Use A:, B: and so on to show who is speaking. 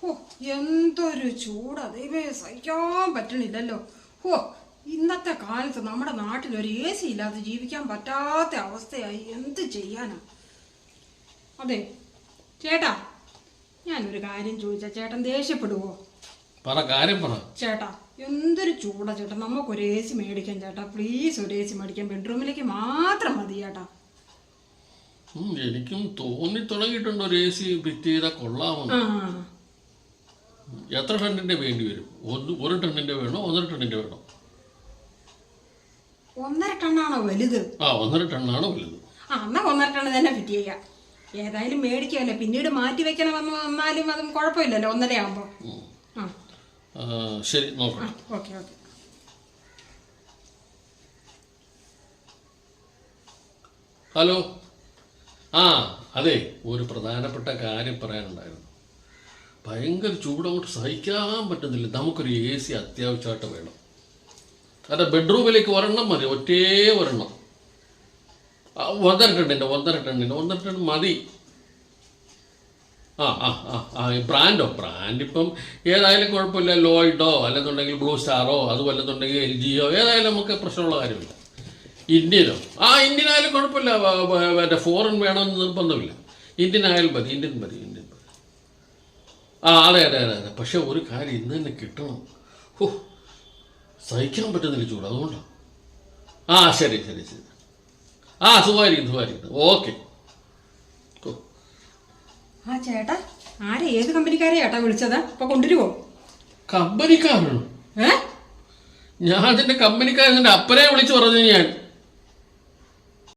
A: ഓ എന്തൊരു ചൂടാ ദൈവമേ, സഹിക്കാൻ പറ്റണില്ലല്ലോ. ഓ ഇന്നത്തെ കാലത്ത് നമ്മുടെ നാട്ടിൽ ഒരു എ സി ഇല്ലാതെ ജീവിക്കാൻ പറ്റാത്ത അവസ്ഥയായി. എന്ത് ചെയ്യാനാ? അതെ ചേട്ടാ, ഞാനൊരു കാര്യം ചോദിച്ചാ ചേട്ടൻ ദേഷ്യപ്പെടുവോ? ചേട്ടാ എന്തൊരു ചൂടാ ചേട്ടാ, നമുക്കൊരു എ സി മേടിക്കാൻ ചേട്ടാ. പ്ലീസ് ഒരു എ സി മേടിക്കാൻ, ബെഡ്റൂമിലേക്ക് മാത്രം മതി ചേട്ടാ.
B: എനിക്കും തോന്നി തുടങ്ങിയിട്ടുണ്ട് ഒരു എ സി ഫിറ്റ് ചെയ്താൽ കൊള്ളാമെന്ന്. എത്ര ടണ്ണിന്റെ വേണ്ടി വരും? 1 ടണ്ണിന്റെ വേണോ 1.5 ടണ്ണിന്റെ വേണോ?
A: 1.5 ടണ്ണാണോ വലുത്?
B: 1.5 ടണ്ണാണോ വലുത്?
A: എന്നാ 1.5 ടണ്ണ് തന്നെ ഫിറ്റ് ചെയ്യാം. ഏതായാലും മേടിക്കാല്ലേ, പിന്നീട് മാറ്റി വെക്കണമെന്ന് വന്നാലും അതും കുഴപ്പമില്ലല്ലോ 1.5 ആകുമ്പോ.
B: ശരി, നോക്കാം.
A: Okay okay.
B: ഹലോ. അതെ, ഒരു പ്രധാനപ്പെട്ട കാര്യം പറയാനുണ്ടായിരുന്നു. ഭയങ്കര ചൂടങ്ങോട്ട് സഹിക്കാൻ പറ്റുന്നില്ല. നമുക്കൊരു എ സി അത്യാവശ്യമായിട്ട് വേണം. അതെ, ബെഡ്റൂമിലേക്ക് ഒരെണ്ണം മതി, ഒറ്റേ ഒരെണ്ണം. 1.5 ടണ്ണ് മതി. ബ്രാൻഡ് ഇപ്പം ഏതായാലും കുഴപ്പമില്ല. ലോയിഡോ അല്ലെന്നുണ്ടെങ്കിൽ ബ്ലൂ സ്റ്റാറോ അതുമല്ലെന്നുണ്ടെങ്കിൽ LG ഏതായാലും നമുക്ക് പ്രശ്നമുള്ള കാര്യമില്ല. ഇന്ത്യനോ? ഇന്ത്യൻ ആയാലും കുഴപ്പമില്ല. മറ്റേ ഫോറിൻ വേണമെന്ന് നിർബന്ധമില്ല. ഇന്ത്യൻ ആയാലും മതി. ഇന്ത്യൻ മതി. അതെ. പക്ഷെ ഒരു കാര്യം ഇന്ന് തന്നെ കിട്ടണം. സഹിക്കാൻ പറ്റുന്നില്ല ചൂട്, അതുകൊണ്ടാണ്. ശരി. സുഖമായിരിക്കുന്നു. ഓക്കെ.
A: ചേട്ടാ, ഏത് കമ്പനിക്കാരെ ചേട്ടാ വിളിച്ചതാ? ഇപ്പൊ കൊണ്ടുവരുവോ?
B: കമ്പനിക്കാരാണ്? ഞാൻ അതിന്റെ കമ്പനിക്കാരൻ്റെ അപ്പനെ വിളിച്ചു പറഞ്ഞു ഞാൻ.